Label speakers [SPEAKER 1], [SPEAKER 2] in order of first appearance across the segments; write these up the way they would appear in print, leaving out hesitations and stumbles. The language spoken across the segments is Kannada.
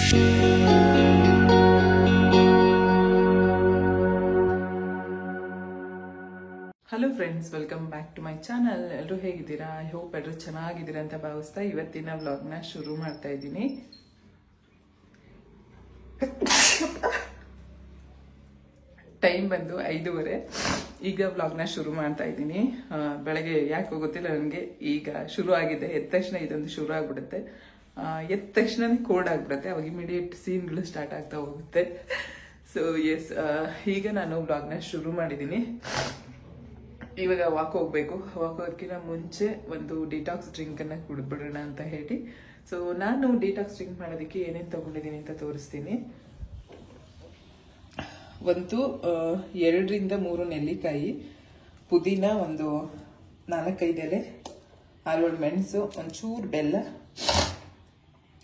[SPEAKER 1] Hello friends, welcome back to my channel. ಎಲ್ಲರೂ ಹೇಗಿದ್ದೀರಾ? ಐ ಹೋಪ್ ಎಲ್ಲರೂ ಚೆನ್ನಾಗಿದ್ದೀರಾ ಅಂತ ಭಾವಿಸ್ತಾ ಇವತ್ತಿನ ವ್ಲಾಗ್ನ ಶುರು ಮಾಡ್ತಾ ಇದ್ದೀನಿ. ಟೈಮ್ ಬಂದು 5:30. ಈಗ ವ್ಲಾಗ್ನ ಶುರು ಮಾಡ್ತಾ ಇದ್ದೀನಿ. ಬೆಳಗ್ಗೆ ಯಾಕೆ ಗೊತ್ತಿಲ್ಲ ನನಗೆ, ಈಗ ಶುರು ಆಗಿದೆ. ಎದ್ದ ತಕ್ಷಣ ಇದೊಂದು ಶುರು ಆಗ್ಬಿಡುತ್ತೆ. ಎದ್ದ ತಕ್ಷಣ ಕೋಲ್ಡ್ ಆಗ್ಬಿಡುತ್ತೆ. ಅವಾಗ ಇಮಿಡಿಯೇಟ್ ಸೀನ್ಗಳು ಸ್ಟಾರ್ಟ್ ಆಗ್ತಾ ಹೋಗುತ್ತೆ. ಸೊ ಎಸ್, ಈಗ ನಾನು ವ್ಲಾಗ್ನ ಶುರು ಮಾಡಿದ್ದೀನಿ. ಇವಾಗ ವಾಕ್ ಹೋಗ್ಬೇಕು. ವಾಕ್ ಹೋಗೋದಕ್ಕಿಂತ ಮುಂಚೆ ಒಂದು ಡಿಟಾಕ್ಸ್ ಡ್ರಿಂಕನ್ನು ಕುಡಿದ್ಬಿಡೋಣ ಅಂತ ಹೇಳಿ. ಸೊ ನಾನು ಡಿಟಾಕ್ಸ್ ಡ್ರಿಂಕ್ ಮಾಡೋದಕ್ಕೆ ಏನೇನು ತಗೊಂಡಿದ್ದೀನಿ ಅಂತ ತೋರಿಸ್ತೀನಿ. ಒಂದು 2ರಿಂದ 3 ನೆಲ್ಲಿಕಾಯಿ, ಪುದೀನ ಒಂದು 4-5 ಎಲೆ, 6 ಮೆಣಸು, ಒಂಚೂರು ಬೆಲ್ಲ,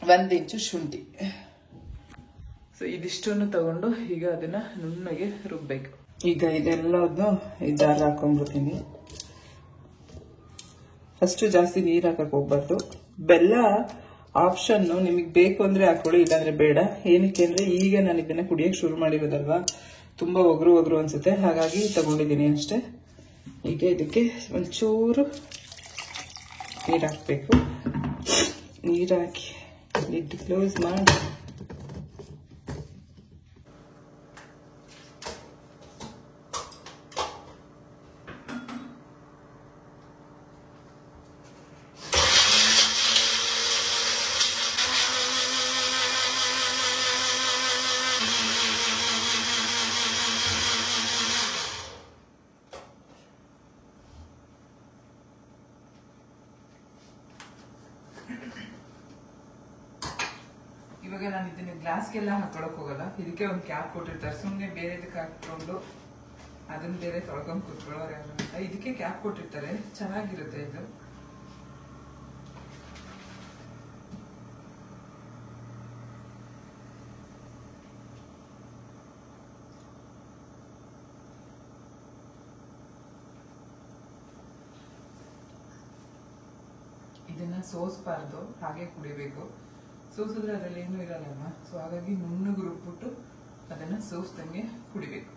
[SPEAKER 1] 1 ಇಂಚು ಶುಂಠಿ. ಸೊ ಇದಿಷ್ಟನ್ನು ತಗೊಂಡು ಈಗ ಅದನ್ನ ನುಣ್ಣಗೆ ರುಬ್ಬೇಕು. ಈಗ ಇದೆಲ್ಲದನ್ನು ಜಾರ್ ಹಾಕೊಂಡ್ಬಿಡ್ತೀನಿ. ಫಸ್ಟು ಜಾಸ್ತಿ ನೀರು ಹಾಕಕ್ಕೆ ಹೋಗ್ಬಾರ್ದು. ಬೆಲ್ಲ ಆಪ್ಷನ್ನು, ನಿಮಗೆ ಬೇಕು ಅಂದರೆ ಹಾಕೊಳ್ಳಿ, ಇಲ್ಲಾಂದರೆ ಬೇಡ. ಏನಕ್ಕೆ ಅಂದರೆ ಈಗ ನಾನು ಇದನ್ನು ಕುಡಿಯೋಕ್ಕೆ ಶುರು ಮಾಡಿರೋದಲ್ವಾ, ತುಂಬ ಒಗರು ಅನಿಸುತ್ತೆ, ಹಾಗಾಗಿ ತಗೊಂಡಿದ್ದೀನಿ ಅಷ್ಟೇ. ಈಗ ಇದಕ್ಕೆ ಒಂಚೂರು ನೀರು ಹಾಕಬೇಕು. ನೀರು ಹಾಕಿ ಲಿಡ್ ಕ್ಲೋಸ್ ಮಾಡಿ ಇವಾಗ ನಾನು ಇದನ್ನ ಗ್ಲಾಸ್ಗೆಲ್ಲ ಹಾಕೊಳಕ್ ಹೋಗಲ್ಲ. ಇದಕ್ಕೆ ಒಂದು ಕ್ಯಾಪ್ ಕೊಟ್ಟಿರ್ತಾರೆ. ಸುಮ್ಮನೆ ಬೇರೆದಕ್ಕೆ ಹಾಕೊಂಡು ಅದನ್ನ ಬೇರೆ ತೊಳ್ಕೊಂಡ್ ಕೂತ್ಕೊಳ್ಳೋರು ಯಾರು ಅಂತ ಇದಕ್ಕೆ ಕ್ಯಾಪ್ ಕೊಟ್ಟಿರ್ತಾರೆ. ಚೆನ್ನಾಗಿರುತ್ತೆ ಇದು. ಇದನ್ನ ಸೋಸ್ಬಾರ್ದು, ಹಾಗೆ ಕುಡಿಬೇಕು. ಸೋಸಿದ್ರೆ ಅದರಲ್ಲಿ ಏನೂ ಇರಲ್ಲಮ್ಮ. ಸೊ ಹಾಗಾಗಿ ನುಣ್ಣಗೆ ರುಬ್ಬಿಟ್ಟು ಅದನ್ನು ಸೋಸ್ದಂಗೆ ಕುಡಿಬೇಕು.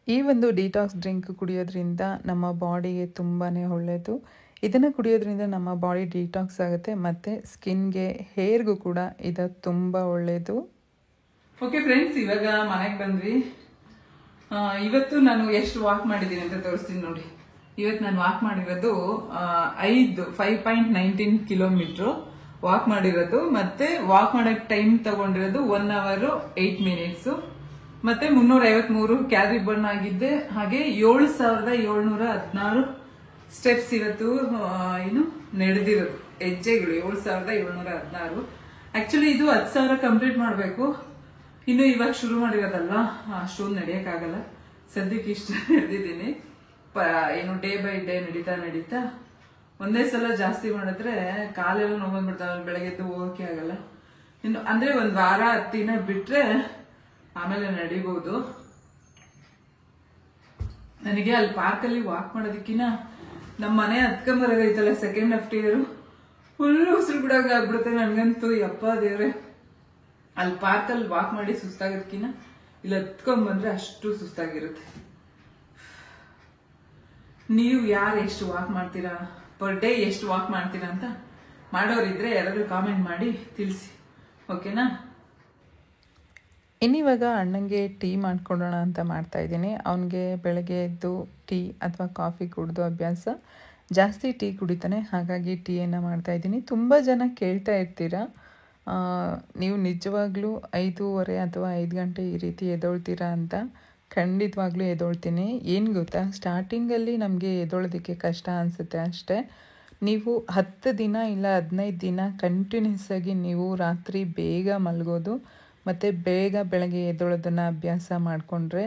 [SPEAKER 1] ಈ ಒಂದು ಡಿಟಾಕ್ಸ್ ಡ್ರಿಂಕ್ ಕುಡಿಯೋದ್ರಿಂದ ನಮ್ಮ ಬಾಡಿಗೆ ತುಂಬಾ ಒಳ್ಳೆಯದು. ಇದನ್ನು ಕುಡಿಯೋದ್ರಿಂದ ನಮ್ಮ ಬಾಡಿ ಡಿಟಾಕ್ಸ್ ಆಗುತ್ತೆ, ಮತ್ತು ಸ್ಕಿನ್ಗೆ, ಹೇರ್ಗೂ ಕೂಡ ಇದು ತುಂಬ ಒಳ್ಳೆಯದು. ಓಕೆ ಫ್ರೆಂಡ್ಸ್, ಇವಾಗ ಮನೆಗೆ ಬಂದ್ವಿ. ಇವತ್ತು ನಾನು ಎಷ್ಟು ವಾಕ್ ಮಾಡಿದ್ದೀನಿ ಅಂತ ತೋರಿಸ್ತೀನಿ ನೋಡಿ. ಇವತ್ತು ನಾನು ವಾಕ್ ಮಾಡಿರೋದು 5.19 ಕಿಲೋಮೀಟ್ರು ವಾಕ್ ಮಾಡಿರೋದು. ಮತ್ತೆ ವಾಕ್ ಮಾಡೋಕೆ ಟೈಮ್ ತಗೊಂಡಿರೋದು 1 hour 8 minutes. ಮತ್ತೆ 353 ಕ್ಯಾಲರಿ ಬರ್ನ್ ಆಗಿದ್ದೆ. ಹಾಗೆ 7,716 ಸ್ಟೆಪ್ಸ್ ಇವತ್ತು ಏನು ನಡೆದಿರೋದು, ಹೆಜ್ಜೆಗಳು 7,716. ಆಕ್ಚುಲಿ ಇದು 10,000 ಕಂಪ್ಲೀಟ್ ಮಾಡಬೇಕು. ಇನ್ನು ಇವಾಗ ಶುರು ಮಾಡಿರೋದಲ್ವಾ, ಅಷ್ಟೊಂದು ನಡೆಯಕ್ಕಾಗಲ್ಲ. ಸದ್ಯಕ್ಕೆ ಇಷ್ಟ ನಡೆದಿದ್ದೀನಿ. ಏನು ಡೇ ಬೈ ಡೇ ನಡೀತಾ ಒಂದೇ ಸಲ ಜಾಸ್ತಿ ಮಾಡಿದ್ರೆ ಕಾಲೆಲ್ಲ ನೋವು ಬಂದ್ಬಿಡ್ತಾವೆ. ಬೆಳಗ್ಗೆದ್ದು ಹೋಗಕ್ಕೆ ಆಗಲ್ಲ. ಇನ್ನು ಅಂದ್ರೆ 1 ವಾರ 10 ದಿನ ಬಿಟ್ರೆ ಆಮೇಲೆ ನಡಿಬಹುದು. ನನಗೆ ಅಲ್ಲಿ ಪಾರ್ಕಲ್ಲಿ ವಾಕ್ ಮಾಡೋದಕ್ಕಿಂತ ನಮ್ಮ ಮನೆ ಹತ್ಕೊಂಬರೋದೈತಲ್ಲ, ಸೆಕೆಂಡ್ ಇಯರ್ ಫುಲ್ ಉಸಿರು ಬಿಡೋಕೆ ಆಗ್ಬಿಡುತ್ತೆ ನನ್ಗಂತೂ. ಯಪ್ಪ ದೇವ್ರೆ, ಅಲ್ಲಿ ಪಾರ್ಕಲ್ಲಿ ವಾಕ್ ಮಾಡಿ ಸುಸ್ತಾಗೋದಕ್ಕಿಂತ ಇಲ್ಲಿ ಹತ್ಕೊಂಡ್ಬಂದ್ರೆ ಅಷ್ಟು ಸುಸ್ತಾಗಿರುತ್ತೆ. ನೀವು ಯಾರು ಎಷ್ಟು ವಾಕ್ ಮಾಡ್ತೀರಾ, ಪರ್ ಡೇ ಎಷ್ಟು ವಾಕ್ ಮಾಡ್ತೀರಾ ಅಂತ ಮಾಡೋರಿದ್ರೆ ಯಾರಾದ್ರೂ ಕಾಮೆಂಟ್ ಮಾಡಿ ತಿಳಿಸಿ, ಓಕೆನಾ? ಇನ್ನಿವಾಗ ಅಣ್ಣಂಗೆ ಟೀ ಮಾಡ್ಕೊಡೋಣ ಅಂತ ಮಾಡ್ತಾ ಇದ್ದೀನಿ. ಅವನಿಗೆ ಬೆಳಗ್ಗೆ ಎದ್ದು ಟೀ ಅಥವಾ ಕಾಫಿ ಕುಡಿದು ಅಭ್ಯಾಸ, ಜಾಸ್ತಿ ಟೀ ಕುಡಿತಾನೆ. ಹಾಗಾಗಿ ಟೀಯನ್ನು ಮಾಡ್ತಾ ಇದ್ದೀನಿ. ತುಂಬ ಜನ ಕೇಳ್ತಾ ಇರ್ತೀರಾ, ನೀವು ನಿಜವಾಗ್ಲೂ 5:30 ಅಥವಾ 5 ಗಂಟೆ ಈ ರೀತಿ ಎದ್ದೊಳ್ತೀರಾ ಅಂತ. ಖಂಡಿತವಾಗ್ಲೂ ಎದ್ದೊಳ್ತೀನಿ. ಏನು ಗೊತ್ತಾ, ಸ್ಟಾರ್ಟಿಂಗಲ್ಲಿ ನಮಗೆ ಎದ್ದೊಳೋದಕ್ಕೆ ಕಷ್ಟ ಅನಿಸುತ್ತೆ ಅಷ್ಟೇ. ನೀವು 10 ದಿನ ಇಲ್ಲ 15 ದಿನ ಕಂಟಿನ್ಯೂಸ್ ಆಗಿ ನೀವು ರಾತ್ರಿ ಬೇಗ ಮಲಗೋದು ಮತ್ತು ಬೆಳಗ್ಗೆ ಎದ್ದೊಳೋದನ್ನು ಅಭ್ಯಾಸ ಮಾಡಿಕೊಂಡ್ರೆ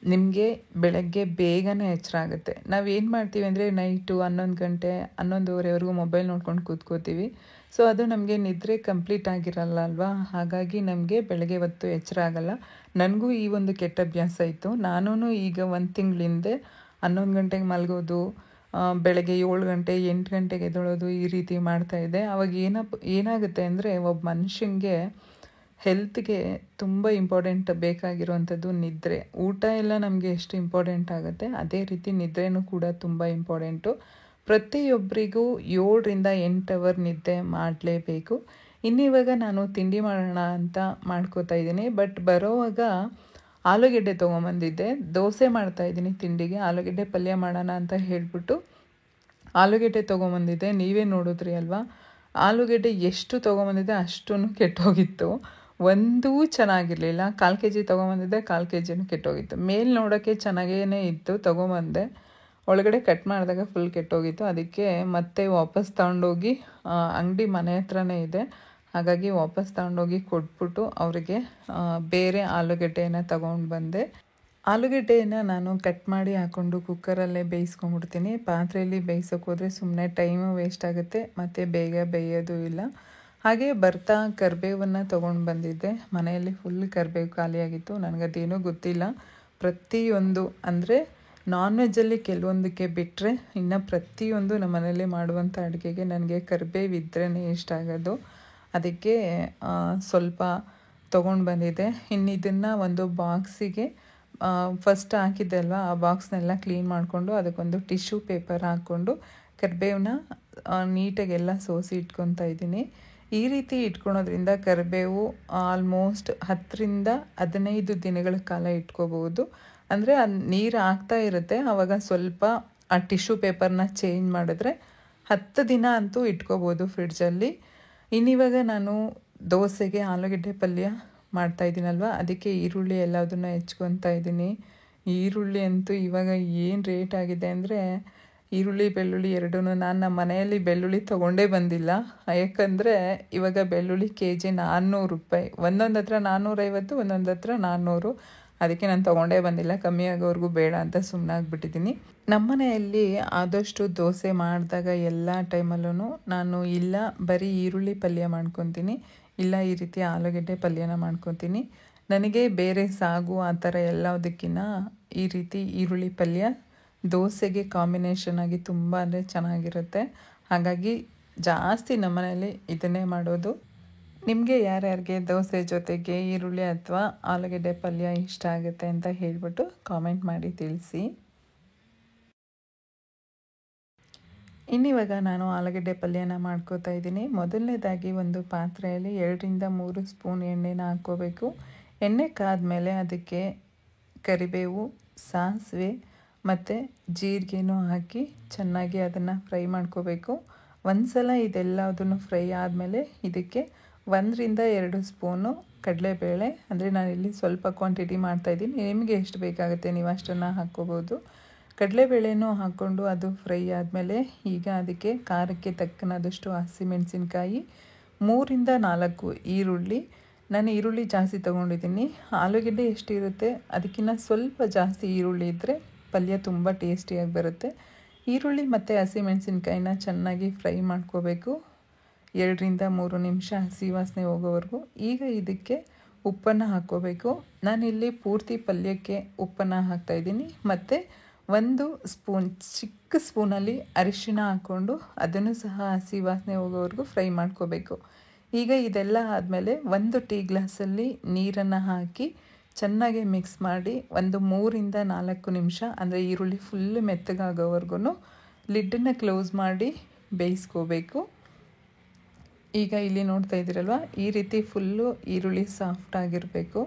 [SPEAKER 1] ನಿಮಗೆ ಬೆಳಗ್ಗೆ ಬೇಗನೆ ಎಚ್ಚರ ಆಗುತ್ತೆ. ನಾವೇನು ಮಾಡ್ತೀವಿ ಅಂದರೆ ನೈಟು 11 ಗಂಟೆ 11:30ವರೆಗೂ ಮೊಬೈಲ್ ನೋಡ್ಕೊಂಡು ಕೂತ್ಕೋತೀವಿ. ಸೊ ಅದು ನಮಗೆ ನಿದ್ರೆ ಕಂಪ್ಲೀಟ್ ಆಗಿರಲ್ಲ ಅಲ್ವಾ. ಹಾಗಾಗಿ ನಮಗೆ ಬೆಳಗ್ಗೆ ಹೊತ್ತು ಎಚ್ಚರ ಆಗಲ್ಲ. ನನಗೂ ಈ ಒಂದು ಕೆಟ್ಟ ಅಭ್ಯಾಸ ಇತ್ತು. ನಾನು ಈಗ 1 ತಿಂಗಳಿಂದ 11 ಗಂಟೆಗೆ ಮಲಗೋದು, ಬೆಳಗ್ಗೆ 7 ಗಂಟೆ 8 ಗಂಟೆಗೆ ಎದ್ದೇಳೋದು ಈ ರೀತಿ ಮಾಡ್ತಾಯಿದ್ದೆ. ಅವಾಗ ಏನಾಗುತ್ತೆ ಅಂದರೆ ಒಬ್ಬ ಮನುಷ್ಯನಿಗೆ ಹೆಲ್ತ್ಗೆ ತುಂಬ ಇಂಪಾರ್ಟೆಂಟ್ ಬೇಕಾಗಿರುವಂಥದ್ದು ನಿದ್ರೆ. ಊಟ ಎಲ್ಲ ನಮಗೆ ಎಷ್ಟು ಇಂಪಾರ್ಟೆಂಟ್ ಆಗುತ್ತೆ ಅದೇ ರೀತಿ ನಿದ್ರೆನೂ ಕೂಡ ತುಂಬ ಇಂಪಾರ್ಟೆಂಟು. ಪ್ರತಿಯೊಬ್ಬರಿಗೂ 7ರಿಂದ 8 ಅವರ್ ನಿದ್ದೆ ಮಾಡಲೇಬೇಕು. ಇನ್ನಿವಾಗ ನಾನು ತಿಂಡಿ ಮಾಡೋಣ ಅಂತ ಮಾಡ್ಕೋತಾ ಇದ್ದೀನಿ. ಬಟ್ ಬರೋವಾಗ ಆಲೂಗೆಡ್ಡೆ ತೊಗೊಂಬಂದಿದ್ದೆ. ದೋಸೆ ಮಾಡ್ತಾಯಿದ್ದೀನಿ ತಿಂಡಿಗೆ. ಆಲೂಗೆಡ್ಡೆ ಪಲ್ಯ ಮಾಡೋಣ ಅಂತ ಹೇಳಿಬಿಟ್ಟು ಆಲೂಗೆಡ್ಡೆ ತೊಗೊಂಬಂದಿದ್ದೆ. ನೀವೇ ನೋಡಿದ್ರಿ ಅಲ್ವಾ, ಆಲೂಗೆಡ್ಡೆ ಎಷ್ಟು ತೊಗೊಂಬಂದಿದ್ದೆ ಅಷ್ಟೂ ಕೆಟ್ಟೋಗಿತ್ತು. ಒಂದೂ ಚೆನ್ನಾಗಿರಲಿಲ್ಲ. 1/4 kg ತೊಗೊಂಬಂದಿದ್ದೆ, 1/4 kgನೂ ಕೆಟ್ಟೋಗಿತ್ತು. ಮೇಲೆ ನೋಡೋಕ್ಕೆ ಚೆನ್ನಾಗೇ ಇತ್ತು, ತೊಗೊಂಬಂದೆ. ಒಳಗಡೆ ಕಟ್ ಮಾಡಿದಾಗ ಫುಲ್ ಕೆಟ್ಟೋಗಿತ್ತು. ಅದಕ್ಕೆ ಮತ್ತೆ ವಾಪಸ್ ತಗೊಂಡೋಗಿ ಅಂಗಡಿ ಮನೆ ಹತ್ರನೇ ಇದೆ, ಹಾಗಾಗಿ ವಾಪಸ್ ತಗೊಂಡೋಗಿ ಕೊಟ್ಬಿಟ್ಟು ಅವರಿಗೆ ಬೇರೆ ಆಲೂಗೆಡ್ಡೆಯನ್ನು ತಗೊಂಡು ಬಂದೆ. ಆಲೂಗೆಡ್ಡೆಯನ್ನು ನಾನು ಕಟ್ ಮಾಡಿ ಹಾಕ್ಕೊಂಡು ಕುಕ್ಕರಲ್ಲೇ ಬೇಯಿಸ್ಕೊಂಡ್ಬಿಡ್ತೀನಿ. ಪಾತ್ರೆಯಲ್ಲಿ ಬೇಯಿಸೋಕೆ ಹೋದರೆ ಸುಮ್ಮನೆ ಟೈಮು ವೇಸ್ಟ್ ಆಗುತ್ತೆ ಮತ್ತು ಬೇಗ ಬೇಯೋದು ಇಲ್ಲ. ಹಾಗೆ ಬರ್ತಾ ಕರಿಬೇವನ್ನು ತೊಗೊಂಡು ಬಂದಿದ್ದೆ. ಮನೆಯಲ್ಲಿ ಫುಲ್ ಕರಿಬೇವು ಖಾಲಿಯಾಗಿತ್ತು. ನನಗದೇನೂ ಗೊತ್ತಿಲ್ಲ. ಪ್ರತಿಯೊಂದು ಅಂದರೆ ನಾನ್ ವೆಜ್ಜಲ್ಲಿ ಕೆಲವೊಂದಕ್ಕೆ ಬಿಟ್ಟರೆ ಇನ್ನು ಪ್ರತಿಯೊಂದು ನಮ್ಮ ಮನೆಯಲ್ಲಿ ಮಾಡುವಂಥ ಅಡುಗೆಗೆ ನನಗೆ ಕರಿಬೇವು ಇದ್ರೇ ಇಷ್ಟ ಆಗೋದು. ಅದಕ್ಕೆ ಸ್ವಲ್ಪ ತೊಗೊಂಡು ಬಂದಿದ್ದೆ. ಇನ್ನು ಇದನ್ನು ಒಂದು ಬಾಕ್ಸಿಗೆ ಫಸ್ಟ್ ಹಾಕಿದ್ದೆ ಅಲ್ವಾ, ಆ ಬಾಕ್ಸ್ನೆಲ್ಲ ಕ್ಲೀನ್ ಮಾಡಿಕೊಂಡು ಅದಕ್ಕೊಂದು ಟಿಶ್ಯೂ ಪೇಪರ್ ಹಾಕ್ಕೊಂಡು ಕರಿಬೇವನ್ನ ನೀಟಾಗೆಲ್ಲ ಸೋಸಿ ಇಟ್ಕೊತಾ ಇದ್ದೀನಿ. ಈ ರೀತಿ ಇಟ್ಕೊಳೋದ್ರಿಂದ ಕರಿಬೇವು ಆಲ್ಮೋಸ್ಟ್ 10ರಿಂದ 15 ದಿನಗಳ ಕಾಲ ಇಟ್ಕೋಬೋದು. ಅಂದರೆ ಅದು ನೀರು ಆಗ್ತಾ ಇರುತ್ತೆ, ಆವಾಗ ಸ್ವಲ್ಪ ಆ ಟಿಶ್ಯೂ ಪೇಪರ್ನ ಚೇಂಜ್ ಮಾಡಿದ್ರೆ 10 ದಿನ ಅಂತೂ ಇಟ್ಕೋಬೋದು ಫ್ರಿಡ್ಜಲ್ಲಿ. ಇನ್ನಿವಾಗ ನಾನು ದೋಸೆಗೆ ಆಲೂಗೆಡ್ಡೆ ಪಲ್ಯ ಮಾಡ್ತಾಯಿದ್ದೀನಲ್ವ, ಅದಕ್ಕೆ ಈರುಳ್ಳಿ ಎಲ್ಲದನ್ನು ಹೆಚ್ಕೊತಾ ಇದ್ದೀನಿ. ಈರುಳ್ಳಿ ಅಂತೂ ಇವಾಗ ಏನು ರೇಟ್ ಆಗಿದೆ ಅಂದರೆ ಈರುಳ್ಳಿ ಬೆಳ್ಳುಳ್ಳಿ ಎರಡೂ ನಾನು ನಮ್ಮ ಮನೆಯಲ್ಲಿ ಬೆಳ್ಳುಳ್ಳಿ ತೊಗೊಂಡೇ ಬಂದಿಲ್ಲ. ಯಾಕಂದರೆ ಇವಾಗ ಬೆಳ್ಳುಳ್ಳಿ kg 400 ರೂಪಾಯಿ. ಒಂದೊಂದು ಹತ್ರ 450, ಒಂದೊಂದು ಹತ್ರ 400. ಅದಕ್ಕೆ ನಾನು ತೊಗೊಂಡೇ ಬಂದಿಲ್ಲ, ಕಮ್ಮಿ ಆಗೋವರೆಗೂ ಬೇಡ ಅಂತ ಸುಮ್ಮನಾಗ್ಬಿಟ್ಟಿದ್ದೀನಿ. ನಮ್ಮ ಮನೆಯಲ್ಲಿ ಆದಷ್ಟು ದೋಸೆ ಮಾಡಿದಾಗ ಎಲ್ಲ ಟೈಮಲ್ಲೂ ನಾನು ಇಲ್ಲ ಬರೀ ಈರುಳ್ಳಿ ಪಲ್ಯ ಮಾಡ್ಕೊತೀನಿ, ಇಲ್ಲ ಈ ರೀತಿ ಆಲೂಗೆಡ್ಡೆ ಪಲ್ಯನ ಮಾಡ್ಕೊತೀನಿ. ನನಗೆ ಬೇರೆ ಸಾಗು ಆ ಥರ ಎಲ್ಲದಕ್ಕಿಂತ ಈ ರೀತಿ ಈರುಳ್ಳಿ ಪಲ್ಯ ದೋಸೆಗೆ ಕಾಂಬಿನೇಷನ್ ಆಗಿ ತುಂಬ ಅಂದರೆ ಚೆನ್ನಾಗಿರುತ್ತೆ. ಹಾಗಾಗಿ ಜಾಸ್ತಿ ನಮ್ಮ ಮನೆಯಲ್ಲಿ ಇದನ್ನೇ ಮಾಡೋದು. ನಿಮಗೆ ಯಾರ್ಯಾರಿಗೆ ದೋಸೆ ಜೊತೆಗೆ ಈರುಳ್ಳಿ ಅಥವಾ ಆಲೂಗೆಡ್ಡೆ ಪಲ್ಯ ಇಷ್ಟ ಆಗುತ್ತೆ ಅಂತ ಹೇಳಿಬಿಟ್ಟು ಕಾಮೆಂಟ್ ಮಾಡಿ ತಿಳಿಸಿ. ಇನ್ನಿವಾಗ ನಾನು ಆಲೂಗೆಡ್ಡೆ ಪಲ್ಯನ ಮಾಡ್ಕೋತಾ ಇದ್ದೀನಿ. ಮೊದಲನೇದಾಗಿ ಒಂದು ಪಾತ್ರೆಯಲ್ಲಿ 2ರಿಂದ 3 ಸ್ಪೂನ್ ಎಣ್ಣೆನ ಹಾಕ್ಕೋಬೇಕು. ಎಣ್ಣೆ ಕಾದ್ಮೇಲೆ ಅದಕ್ಕೆ ಕರಿಬೇವು, ಸಾಸಿವೆ ಮತ್ತು ಜೀರಿಗೆನೂ ಹಾಕಿ ಚೆನ್ನಾಗಿ ಅದನ್ನು ಫ್ರೈ ಮಾಡ್ಕೋಬೇಕು. ಒಂದ್ಸಲ ಇದೆಲ್ಲದನ್ನು ಫ್ರೈ ಆದಮೇಲೆ ಇದಕ್ಕೆ 1ರಿಂದ 2 ಸ್ಪೂನು ಕಡಲೆಬೇಳೆ, ಅಂದರೆ ನಾನಿಲ್ಲಿ ಸ್ವಲ್ಪ ಕ್ವಾಂಟಿಟಿ ಮಾಡ್ತಾಯಿದ್ದೀನಿ, ನಿಮಗೆ ಎಷ್ಟು ಬೇಕಾಗುತ್ತೆ ನೀವು ಅಷ್ಟನ್ನು ಹಾಕ್ಕೋಬೋದು. ಕಡಲೆಬೇಳೆನೂ ಹಾಕ್ಕೊಂಡು ಅದು ಫ್ರೈ ಆದಮೇಲೆ ಈಗ ಅದಕ್ಕೆ ಖಾರಕ್ಕೆ ತಕ್ಕನಾದಷ್ಟು ಹಸಿಮೆಣಸಿನ್ಕಾಯಿ, 3ರಿಂದ 4 ಈರುಳ್ಳಿ. ನಾನು ಈರುಳ್ಳಿ ಜಾಸ್ತಿ ತೊಗೊಂಡಿದ್ದೀನಿ. ಆಲೂಗೆಡ್ಡೆ ಎಷ್ಟಿರುತ್ತೆ ಅದಕ್ಕಿಂತ ಸ್ವಲ್ಪ ಜಾಸ್ತಿ ಈರುಳ್ಳಿ ಇದ್ದರೆ ಪಲ್ಯ ತುಂಬ ಟೇಸ್ಟಿಯಾಗಿ ಬರುತ್ತೆ. ಈರುಳ್ಳಿ ಮತ್ತು ಹಸಿಮೆಣಸಿನ್ಕಾಯಿನ ಚೆನ್ನಾಗಿ ಫ್ರೈ ಮಾಡ್ಕೋಬೇಕು 2ರಿಂದ 3 ನಿಮಿಷ ಹಸಿ ವಾಸನೆ ಹೋಗೋವರೆಗೂ. ಈಗ ಇದಕ್ಕೆ ಉಪ್ಪನ್ನು ಹಾಕ್ಕೋಬೇಕು. ನಾನಿಲ್ಲಿ ಪೂರ್ತಿ ಪಲ್ಯಕ್ಕೆ ಉಪ್ಪನ್ನು ಹಾಕ್ತಾಯಿದ್ದೀನಿ. ಮತ್ತು 1 ಸ್ಪೂನ್ ಚಿಕ್ಕ ಸ್ಪೂನಲ್ಲಿ ಅರಿಶಿಣ ಹಾಕ್ಕೊಂಡು ಅದನ್ನು ಸಹ ಹಸಿ ವಾಸನೆ ಹೋಗೋವರೆಗೂ ಫ್ರೈ ಮಾಡ್ಕೋಬೇಕು. ಈಗ ಇದೆಲ್ಲ ಆದಮೇಲೆ 1 ಟೀ ಗ್ಲಾಸಲ್ಲಿ ನೀರನ್ನು ಹಾಕಿ ಚೆನ್ನಾಗಿ ಮಿಕ್ಸ್ ಮಾಡಿ 3ರಿಂದ 4 ನಿಮಿಷ, ಅಂದರೆ ಈರುಳ್ಳಿ ಫುಲ್ ಮೆತ್ತಗಾಗೋವರೆಗೂ ಲಿಡ್ಡನ್ನು ಕ್ಲೋಸ್ ಮಾಡಿ ಬೇಯಿಸ್ಕೋಬೇಕು. ಈಗ ಇಲ್ಲಿ ನೋಡ್ತಾ ಇದ್ದೀರಲ್ವ, ಈ ರೀತಿ ಫುಲ್ಲು ಈರುಳ್ಳಿ ಸಾಫ್ಟಾಗಿರಬೇಕು.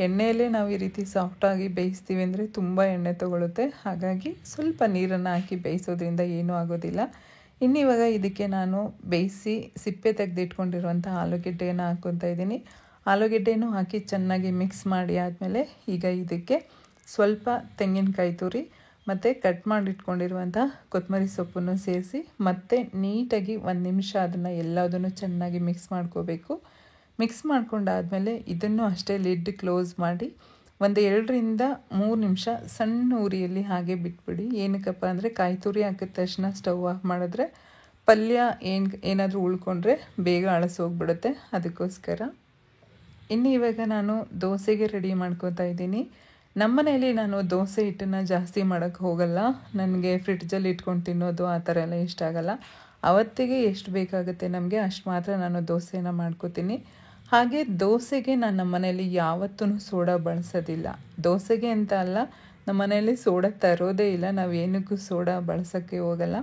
[SPEAKER 1] ಎಣ್ಣೆಯಲ್ಲೇ ನಾವು ಈ ರೀತಿ ಸಾಫ್ಟಾಗಿ ಬೇಯಿಸ್ತೀವಿ ಅಂದರೆ ತುಂಬ ಎಣ್ಣೆ ತೊಗೊಳುತ್ತೆ. ಹಾಗಾಗಿ ಸ್ವಲ್ಪ ನೀರನ್ನು ಹಾಕಿ ಬೇಯಿಸೋದ್ರಿಂದ ಏನೂ ಆಗೋದಿಲ್ಲ. ಇನ್ನಿವಾಗ ಇದಕ್ಕೆ ನಾನು ಬೇಯಿಸಿ ಸಿಪ್ಪೆ ತೆಗೆದಿಟ್ಕೊಂಡಿರುವಂಥ ಆಲೂಗೆಡ್ಡೆಯನ್ನು ಹಾಕ್ಕೊತಾ ಇದ್ದೀನಿ. ಆಲೂಗೆಡ್ಡೆನೂ ಹಾಕಿ ಚೆನ್ನಾಗಿ ಮಿಕ್ಸ್ ಮಾಡಿ ಆದಮೇಲೆ ಈಗ ಇದಕ್ಕೆ ಸ್ವಲ್ಪ ತೆಂಗಿನಕಾಯಿ ತುರಿ ಮತ್ತು ಕಟ್ ಮಾಡಿಟ್ಕೊಂಡಿರುವಂಥ ಕೊತ್ತಂಬರಿ ಸೊಪ್ಪನ್ನು ಸೇರಿಸಿ ಮತ್ತೆ ನೀಟಾಗಿ 1 ನಿಮಿಷ ಅದನ್ನು ಎಲ್ಲದನ್ನು ಚೆನ್ನಾಗಿ ಮಿಕ್ಸ್ ಮಾಡ್ಕೋಬೇಕು. ಮಿಕ್ಸ್ ಮಾಡ್ಕೊಂಡಾದಮೇಲೆ ಇದನ್ನು ಅಷ್ಟೇ ಲಿಡ್ ಕ್ಲೋಸ್ ಮಾಡಿ 2ರಿಂದ 3 ನಿಮಿಷ ಸಣ್ಣ ಉರಿಯಲ್ಲಿ ಹಾಗೆ ಬಿಟ್ಬಿಡಿ. ಏನಕ್ಕಪ್ಪ ಅಂದರೆ ಕಾಯಿ ತುರಿ ಹಾಕಿದ ತಕ್ಷಣ ಸ್ಟವ್ ಆಫ್ ಮಾಡಿದ್ರೆ ಪಲ್ಯ ಏನಾದರೂ ಉಳ್ಕೊಂಡ್ರೆ ಬೇಗ ಅಳಸೋಗ್ಬಿಡುತ್ತೆ, ಅದಕ್ಕೋಸ್ಕರ. ಇನ್ನು ಇವಾಗ ನಾನು ದೋಸೆಗೆ ರೆಡಿ ಮಾಡ್ಕೋತಾ ಇದ್ದೀನಿ. ನಮ್ಮನೇಲಿ ನಾನು ದೋಸೆ ಹಿಟ್ಟನ್ನು ಜಾಸ್ತಿ ಮಾಡೋಕ್ಕೆ ಹೋಗಲ್ಲ. ನನಗೆ ಫ್ರಿಡ್ಜಲ್ಲಿ ಇಟ್ಕೊಂಡು ತಿನ್ನೋದು ಆ ಥರ ಎಲ್ಲ ಇಷ್ಟ ಆಗಲ್ಲ. ಅವತ್ತಿಗೆ ಎಷ್ಟು ಬೇಕಾಗುತ್ತೆ ನಮಗೆ ಅಷ್ಟು ಮಾತ್ರ ನಾನು ದೋಸೆನ ಮಾಡ್ಕೋತೀನಿ. ಹಾಗೆ ದೋಸೆಗೆ ನಾನು ನಮ್ಮ ಮನೇಲಿ ಯಾವತ್ತೂ ಸೋಡಾ ಬಳಸೋದಿಲ್ಲ. ದೋಸೆಗೆ ಅಂತ ಅಲ್ಲ, ನಮ್ಮ ಮನೇಲಿ ಸೋಡಾ ತರೋದೇ ಇಲ್ಲ. ನಾವು ಏನಕ್ಕೂ ಸೋಡಾ ಬಳಸೋಕ್ಕೆ ಹೋಗಲ್ಲ.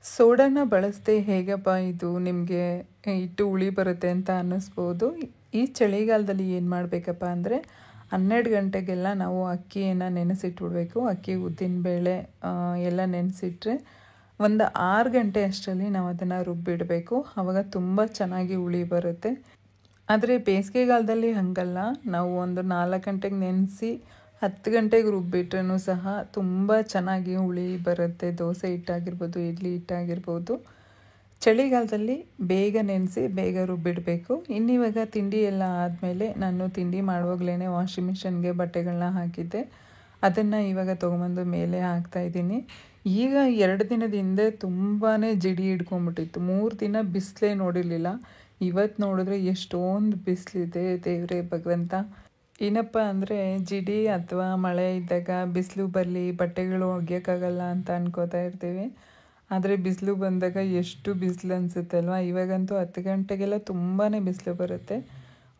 [SPEAKER 1] ಸೋಡಾನ ಬಳಸದೆ ಹೇಗಪ್ಪ ಇದು ನಿಮಗೆ ಹಿಟ್ಟು ಹುಳಿ ಬರುತ್ತೆ ಅಂತ ಅನ್ನಿಸ್ಬೋದು. ಈ ಚಳಿಗಾಲದಲ್ಲಿ ಏನು ಮಾಡಬೇಕಪ್ಪ ಅಂದರೆ 12 ಗಂಟೆಗೆಲ್ಲ ನಾವು ಅಕ್ಕಿಯನ್ನು ನೆನೆಸಿಟ್ಬಿಡ್ಬೇಕು. ಅಕ್ಕಿ ಉದ್ದಿನಬೇಳೆ ಎಲ್ಲ ನೆನೆಸಿಟ್ರೆ ಒಂದು 6 ಗಂಟೆ ಅಷ್ಟರಲ್ಲಿ ನಾವು ಅದನ್ನು ರುಬ್ಬಿಡಬೇಕು. ಆವಾಗ ತುಂಬ ಚೆನ್ನಾಗಿ ಹುಳಿ ಬರುತ್ತೆ. ಆದರೆ ಬೇಸಿಗೆಗಾಲದಲ್ಲಿ ಹಾಗಲ್ಲ. ನಾವು ಒಂದು 4 ಗಂಟೆಗೆ ನೆನೆಸಿ 10 ಗಂಟೆಗೆ ರುಬ್ಬಿಟ್ರೂ ಸಹ ತುಂಬ ಚೆನ್ನಾಗಿ ಹುಳಿ ಬರುತ್ತೆ. ದೋಸೆ ಹಿಟ್ಟಾಗಿರ್ಬೋದು, ಇಡ್ಲಿ ಹಿಟ್ಟಾಗಿರ್ಬೋದು. ಚಳಿಗಾಲದಲ್ಲಿ ಬೇಗ ನೆನೆಸಿ ಬೇಗ ರುಬ್ಬಿಡಬೇಕು. ಇನ್ನಿವಾಗ ತಿಂಡಿ ಎಲ್ಲ ಆದಮೇಲೆ ನಾನು ತಿಂಡಿ ಮಾಡುವಾಗಲೇ ವಾಷಿಂಗ್ ಮಿಷನ್ಗೆ ಬಟ್ಟೆಗಳನ್ನ ಹಾಕಿದ್ದೆ. ಅದನ್ನು ಇವಾಗ ತೊಗೊಂಬಂದು ಮೇಲೆ ಹಾಕ್ತಾಯಿದ್ದೀನಿ. ಈಗ 2 ದಿನದ ಹಿಂದೆ ತುಂಬಾ ಜಿಡಿ ಹಿಡ್ಕೊಂಬಿಟ್ಟಿತ್ತು. 3 ದಿನ ಬಿಸಿಲೇ ನೋಡಿರಲಿಲ್ಲ. ಇವತ್ತು ನೋಡಿದ್ರೆ ಎಷ್ಟೊಂದು ಬಿಸಿಲಿದೆ. ದೇವರೇ ಭಗವಂತ. ಏನಪ್ಪ ಅಂದರೆ ಜಿಡಿ ಅಥವಾ ಮಳೆ ಇದ್ದಾಗ ಬಿಸಿಲು ಬರಲಿ, ಬಟ್ಟೆಗಳು ಒಗೆಯೋಕ್ಕಾಗಲ್ಲ ಅಂತ ಅನ್ಕೋತಾ ಇರ್ತೀವಿ. ಆದರೆ ಬಿಸಿಲು ಬಂದಾಗ ಎಷ್ಟು ಬಿಸಿಲು ಅನಿಸುತ್ತೆ ಅಲ್ವಾ. ಇವಾಗಂತೂ 10 ಗಂಟೆಗೆಲ್ಲ ತುಂಬಾ ಬಿಸಿಲು ಬರುತ್ತೆ.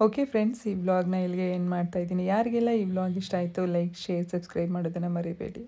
[SPEAKER 1] ಓಕೆ ಫ್ರೆಂಡ್ಸ್, ಈ ವ್ಲಾಗ್ನ ಇಲ್ಲಿಗೆ ಏನು ಮಾಡ್ತಾಯಿದ್ದೀನಿ. ಯಾರಿಗೆಲ್ಲ ಈ ವ್ಲಾಗ್ ಇಷ್ಟ ಆಯಿತು ಲೈಕ್, ಶೇರ್, ಸಬ್ಸ್ಕ್ರೈಬ್ ಮಾಡೋದನ್ನು ಮರಿಬೇಡಿ.